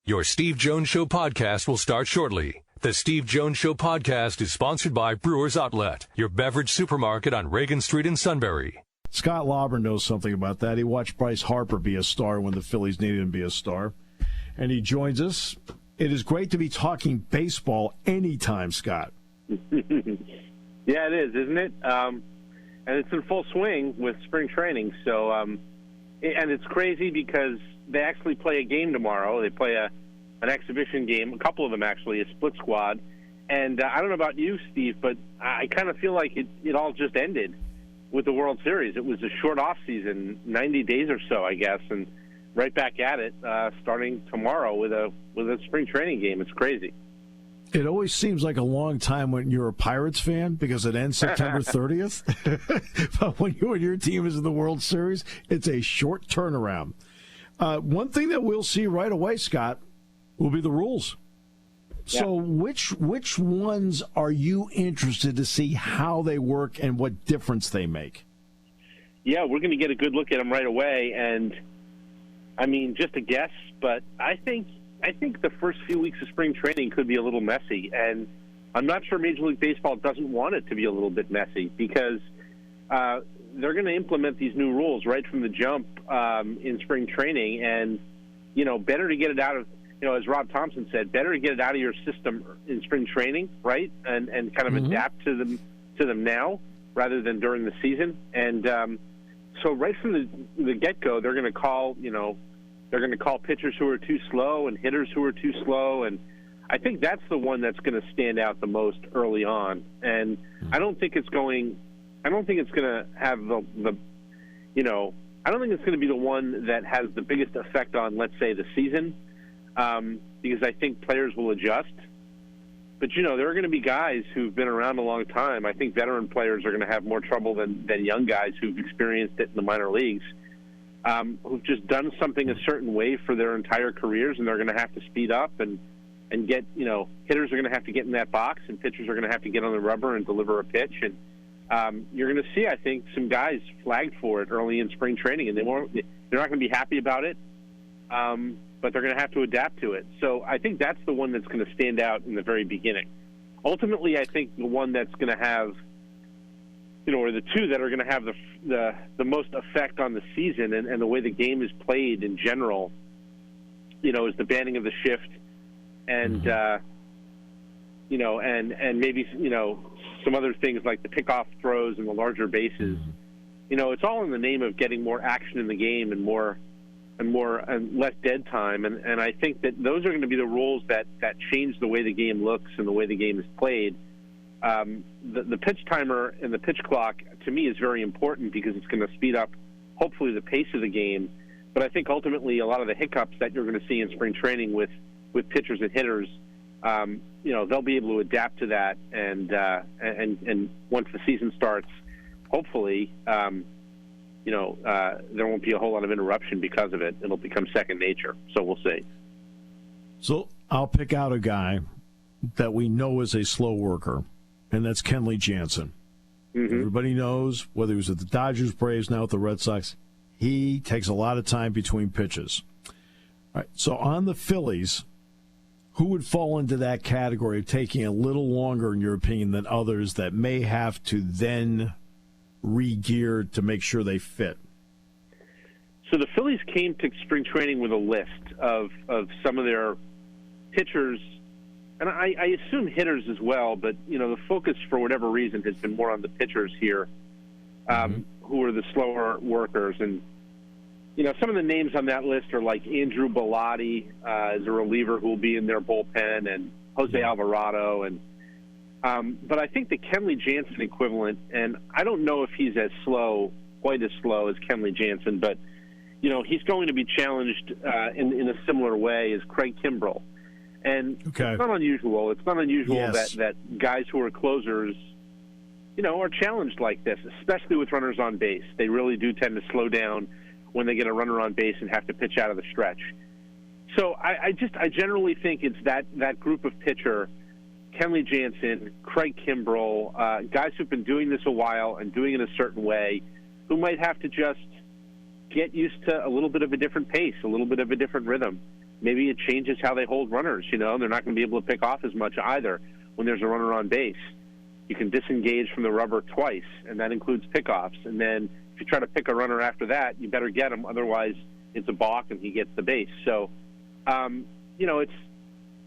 Your Steve Jones Show podcast will start shortly. The Steve Jones Show podcast is sponsored by Brewers Outlet, your beverage supermarket on Reagan Street in Sunbury. Scott Lauber knows something about that. He watched Bryce Harper be a star when the Phillies needed him to be a star. And he joins us. It is great to be talking baseball anytime, Scott. Yeah, it is, isn't it? And it's in full swing with spring training. So, and it's crazy because they actually play a game tomorrow. They play an exhibition game, a couple of them actually, a split squad. And I don't know about you, Steve, but I kind of feel like it all just ended with the World Series. It was a short off season, 90 days or so, I guess, and right back at it starting tomorrow with a spring training game. It's crazy. It always seems like a long time when you're a Pirates fan because it ends September 30th. But when you and your team is in the World Series, it's a short turnaround. One thing that we'll see right away, Scott, will be the rules. Yeah. So which ones are you interested to see how they work and what difference they make? Yeah, we're going to get a good look at them right away. And, I mean, just a guess, but I think the first few weeks of spring training could be a little messy. And I'm not sure Major League Baseball doesn't want it to be a little bit messy because they're going to implement these new rules right from the jump in spring training. And, you know, better to get it out of, you know, as Rob Thompson said, better to get it out of your system in spring training, right? And kind of adapt to them now rather than during the season. And so right from the get-go, they're going to call, you know, they're going to call pitchers who are too slow and hitters who are too slow. And I think that's the one that's going to stand out the most early on. And I don't think it's going to have the you know, I don't think it's going to be the one that has the biggest effect on, let's say, the season, because I think players will adjust. But, you know, there are going to be guys who've been around a long time. I think veteran players are going to have more trouble than young guys who've experienced it in the minor leagues, who've just done something a certain way for their entire careers, and they're going to have to speed up and get, you know, hitters are going to have to get in that box, and pitchers are going to have to get on the rubber and deliver a pitch. And you're going to see, I think, some guys flagged for it early in spring training, and they're not going to be happy about it, but they're going to have to adapt to it. So I think that's the one that's going to stand out in the very beginning. Ultimately, I think the one that's going to have, you know, or the two that are going to have the most effect on the season and the way the game is played in general, you know, is the banning of the shift and, you know, and maybe, you know, some other things like the pickoff throws and the larger bases. You know, it's all in the name of getting more action in the game and less dead time. And I think that those are going to be the rules that change the way the game looks and the way the game is played. The pitch timer and the pitch clock, to me, is very important because it's going to speed up, hopefully, the pace of the game. But I think ultimately a lot of the hiccups that you're going to see in spring training with pitchers and hitters, you know, they'll be able to adapt to that. And once the season starts, hopefully, you know, there won't be a whole lot of interruption because of it. It'll become second nature. So we'll see. So I'll pick out a guy that we know is a slow worker, and that's Kenley Jansen. Everybody knows, whether he was at the Dodgers, Braves, now with the Red Sox, he takes a lot of time between pitches. All right, so on the Phillies, who would fall into that category of taking a little longer, in your opinion, than others that may have to then re-gear to make sure they fit? So the Phillies came to spring training with a list of some of their pitchers, and I assume hitters as well, but, you know, the focus for whatever reason has been more on the pitchers here, who are the slower workers. And, you know, some of the names on that list are like Andrew Bellotti as a reliever who will be in their bullpen, and Jose Alvarado. And but I think the Kenley Jansen equivalent, and I don't know if he's quite as slow as Kenley Jansen, but, you know, he's going to be challenged in a similar way as Craig Kimbrel. And It's not unusual. It's not unusual that guys who are closers, you know, are challenged like this, especially with runners on base. They really do tend to slow down when they get a runner on base and have to pitch out of the stretch. So I generally think it's that group of pitcher, Kenley Jansen, Craig Kimbrel, guys who've been doing this a while and doing it a certain way, who might have to just get used to a little bit of a different pace, a little bit of a different rhythm. maybe it changes how they hold runners. They're not going to be able to pick off as much either when there's a runner on base. You can disengage from the rubber twice, and that includes pickoffs. And then if you try to pick a runner after that, you better get him. Otherwise, it's a balk and he gets the base. So,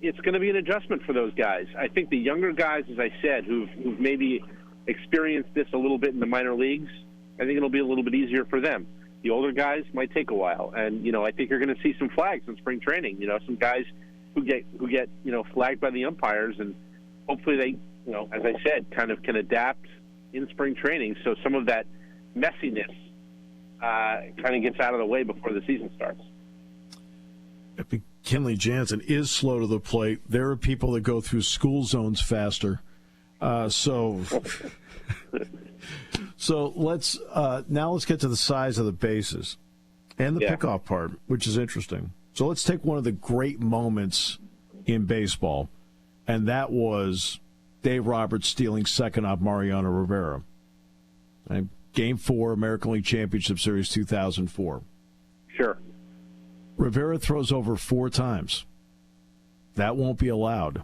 it's going to be an adjustment for those guys. I think the younger guys, as I said, who've maybe experienced this a little bit in the minor leagues, I think it'll be a little bit easier for them. The older guys might take a while, and I think you're going to see some flags in spring training. Some guys who get flagged by the umpires, and hopefully they, as I said, kind of can adapt in spring training, so some of that messiness kind of gets out of the way before the season starts. Kenley Jansen is slow to the plate. There are people that go through school zones faster. So let's get to the size of the bases and the pickoff part, which is interesting. So let's take one of the great moments in baseball, and that was Dave Roberts stealing second off Mariano Rivera. Game 4, American League Championship Series 2004. Sure. Rivera throws over 4 times. That won't be allowed.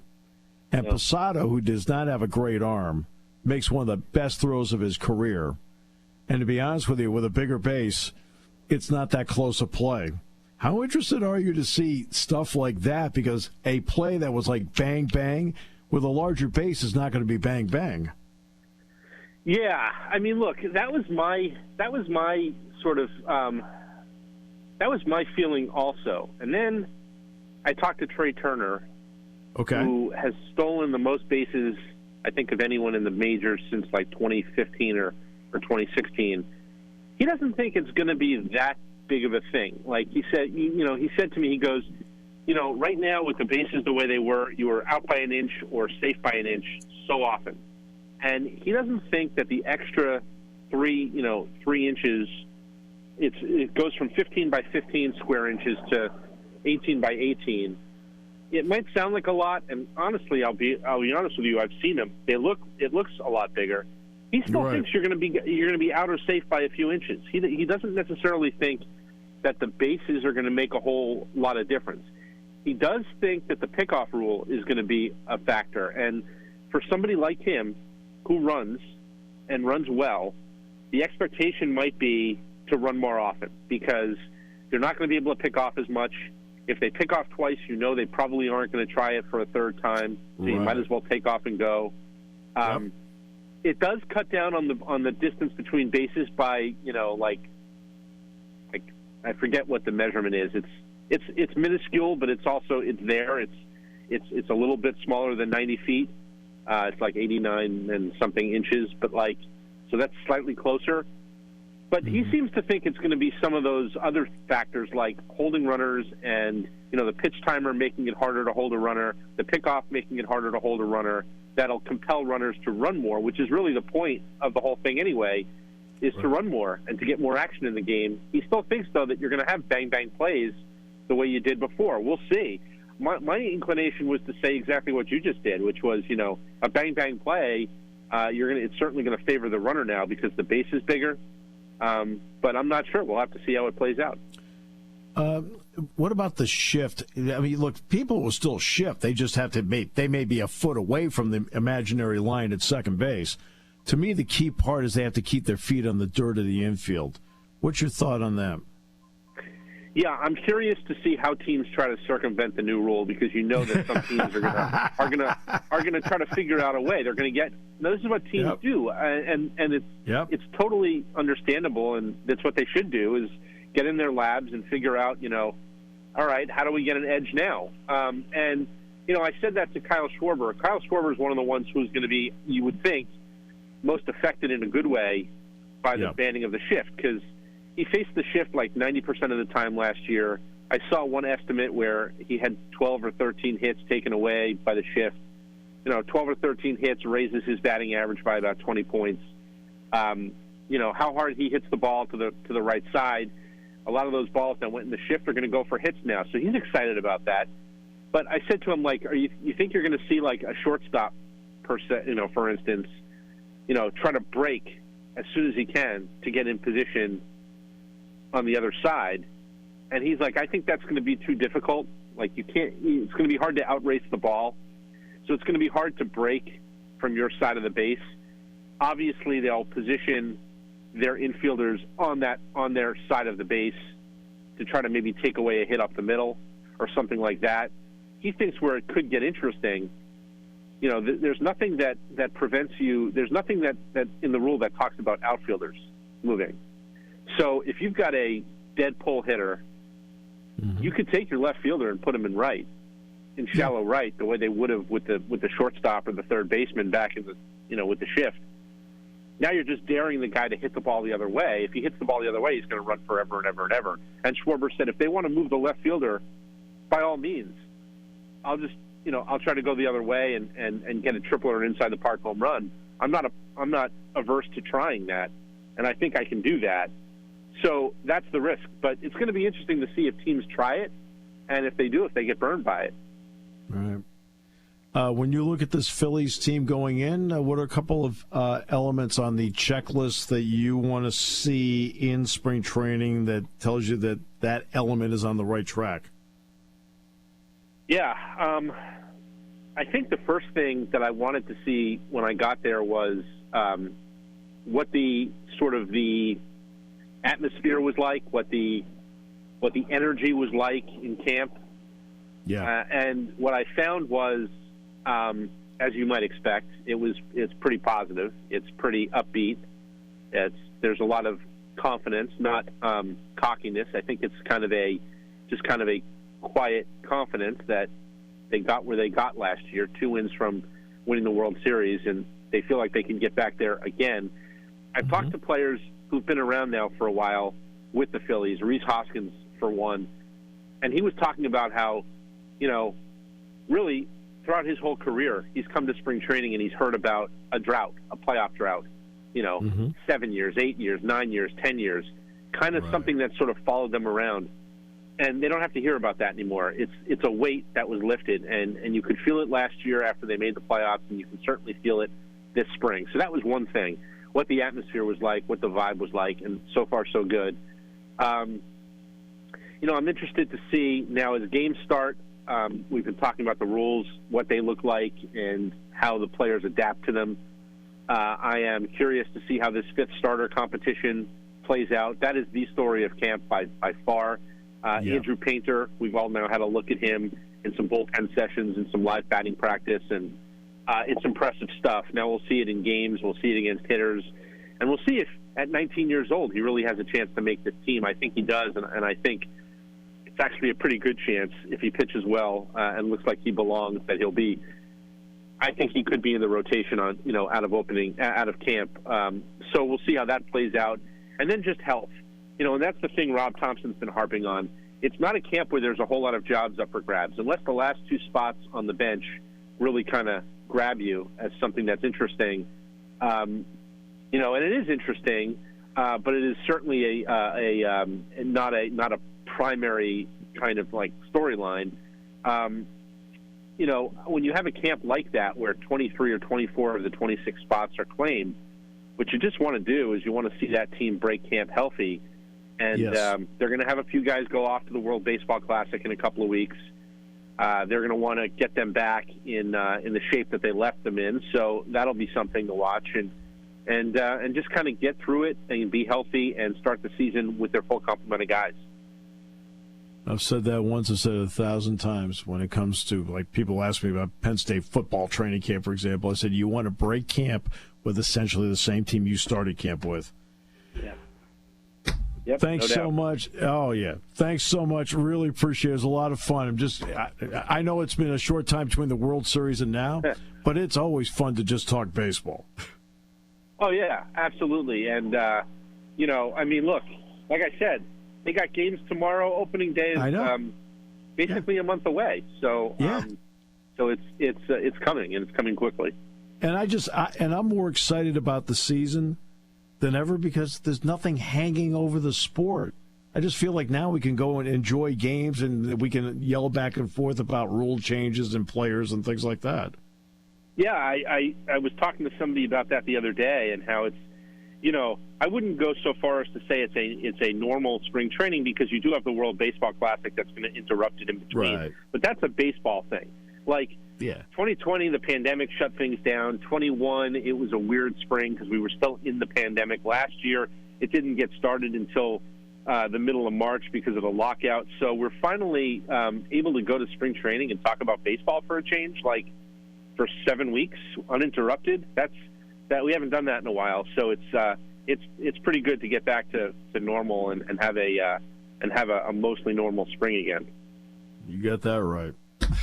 And Posada, who does not have a great arm, makes one of the best throws of his career. And to be honest with you, with a bigger base, it's not that close a play. How interested are you to see stuff like that? Because a play that was like bang, bang, with a larger base is not going to be bang, bang. Yeah, I mean, look, that was my sort of that was my feeling also. And then I talked to Trey Turner, who has stolen the most bases, I think, of anyone in the majors since like 2015 or 2016. He doesn't think it's going to be that big of a thing. Like he said, he said to me, he goes, right now with the bases the way they were, you were out by an inch or safe by an inch so often. And he doesn't think that the extra 3 inches, it goes from 15 by 15 square inches to 18 by 18. It might sound like a lot, and honestly, I'll be honest with you. I've seen them. It looks a lot bigger. He still thinks you're going to be out or safe by a few inches. He doesn't necessarily think that the bases are going to make a whole lot of difference. He does think that the pickoff rule is going to be a factor, and for somebody like him who runs and runs well, the expectation might be to run more often because they're not going to be able to pick off as much. If they pick off twice, they probably aren't going to try it for a third time, so you might as well take off and go. It does cut down on the distance between bases by like I forget what the measurement is. It's minuscule, but it's there. It's a little bit smaller than 90 feet. It's like 89 and something inches, but so that's slightly closer. But he seems to think it's going to be some of those other factors like holding runners and, the pitch timer making it harder to hold a runner, the pickoff making it harder to hold a runner, that'll compel runners to run more, which is really the point of the whole thing anyway, is to run more and to get more action in the game. He still thinks, though, that you're going to have bang-bang plays the way you did before. We'll see. My inclination was to say exactly what you just did, which was, a bang-bang play, it's certainly going to favor the runner now because the base is bigger. But I'm not sure. We'll have to see how it plays out. What about the shift? I mean, look, people will still shift. They just have to they may be a foot away from the imaginary line at second base. To me, the key part is they have to keep their feet on the dirt of the infield. What's your thought on that? Yeah, I'm curious to see how teams try to circumvent the new rule because that some teams are gonna try to figure out a way. They're going to get. Now, this is what teams do, and it's totally understandable, and that's what they should do is get in their labs and figure out, all right, how do we get an edge now? And I said that to Kyle Schwarber. Kyle Schwarber is one of the ones who's going to be, you would think, most affected in a good way by the banning of the shift because he faced the shift like 90% of the time last year. I saw one estimate where he had 12 or 13 hits taken away by the shift. 12 or 13 hits raises his batting average by about 20 points. How hard he hits the ball to the right side. A lot of those balls that went in the shift are going to go for hits now. So he's excited about that. But I said to him, you think you're going to see like a shortstop for instance, try to break as soon as he can to get in position on the other side? And he's like, I think that's going to be too difficult. Like you can't. It's going to be hard to outrace the ball, so it's going to be hard to break from your side of the base. Obviously, they'll position their infielders on their side of the base to try to maybe take away a hit up the middle or something like that. He thinks where it could get interesting. There's nothing that prevents you. There's nothing that in the rule that talks about outfielders moving. So if you've got a dead pull hitter, you could take your left fielder and put him in right, in shallow right, the way they would have with the shortstop or the third baseman back in the with the shift. Now you're just daring the guy to hit the ball the other way. If he hits the ball the other way, he's going to run forever and ever and ever. And Schwarber said, if they want to move the left fielder, by all means, I'll try to go the other way and get a triple or an inside the park home run. I'm not averse to trying that, and I think I can do that. So that's the risk. But it's going to be interesting to see if teams try it, and if they do, if they get burned by it. All right. When you look at this Phillies team going in, what are a couple of elements on the checklist that you want to see in spring training that tells you that element is on the right track? Yeah. I think the first thing that I wanted to see when I got there was what the atmosphere was like, what the energy was like in camp. Yeah. And what I found was, as you might expect, it's pretty positive. It's pretty upbeat. There's a lot of confidence, not cockiness. I think it's kind of a quiet confidence that they got where they got last year, 2 wins from winning the World Series, and they feel like they can get back there again. I've talked to players who've been around now for a while with the Phillies, Rhys Hoskins for one, and he was talking about how, really throughout his whole career, he's come to spring training and he's heard about a drought, a playoff drought, 7 years, 8 years, 9 years, 10 years, kind of something that sort of followed them around. And they don't have to hear about that anymore. It's a weight that was lifted, and you could feel it last year after they made the playoffs, and you can certainly feel it this spring. So that was one thing, what the atmosphere was like, what the vibe was like, and so far so good. I'm interested to see now as games start. We've been talking about the rules, what they look like, and how the players adapt to them. I am curious to see how this fifth starter competition plays out. That is the story of camp by far. Andrew Painter, we've all now had a look at him in some bullpen sessions and some live batting practice, and it's impressive stuff. Now we'll see it in games. We'll see it against hitters, and we'll see if at 19 years old he really has a chance to make this team. I think he does, and I think it's actually a pretty good chance if he pitches well and looks like he belongs that he'll be. I think he could be in the rotation on out of camp. So we'll see how that plays out, and then just health. And that's the thing Rob Thompson's been harping on. It's not a camp where there's a whole lot of jobs up for grabs, unless the last 2 spots on the bench really kind of grab you as something that's interesting. And it is interesting, but it is certainly not a primary kind of like storyline. When you have a camp like that where 23 or 24 of the 26 spots are claimed, what you just want to do is you want to see that team break camp healthy. And they're going to have a few guys go off to the World Baseball Classic in a couple of weeks. They're going to want to get them back in the shape that they left them in. So that'll be something to watch and just kind of get through it and be healthy and start the season with their full complement of guys. I've said that once, I've said it 1,000 times when it comes to, like, people ask me about Penn State football training camp, for example. I said, you want to break camp with essentially the same team you started camp with. Yeah. Yep, Thanks so much. Oh, yeah. Thanks so much. Really appreciate it. It was a lot of fun. I know it's been a short time between the World Series and now, but it's always fun to just talk baseball. Oh, yeah, absolutely. And, look, like I said, they got games tomorrow. Opening day is basically a month away. So, so it's coming, and it's coming quickly. And I'm more excited about the season than ever because there's nothing hanging over the sport. I just feel like now we can go and enjoy games and we can yell back and forth about rule changes and players and things like that. Yeah, I was talking to somebody about that the other day and how I wouldn't go so far as to say it's a normal spring training, because you do have the World Baseball Classic that's going to interrupt it in between. Right. But that's a baseball thing. Like, 2020, the pandemic shut things down. 21, it was a weird spring because we were still in the pandemic. Last year, it didn't get started until the middle of March because of the lockout. So we're finally able to go to spring training and talk about baseball for a change, like for 7 weeks uninterrupted. That we haven't done that in a while. So it's pretty good to get back to normal and have a mostly normal spring again. You got that right.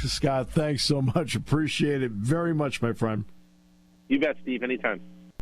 Scott, thanks so much. Appreciate it very much, my friend. You bet, Steve. Anytime.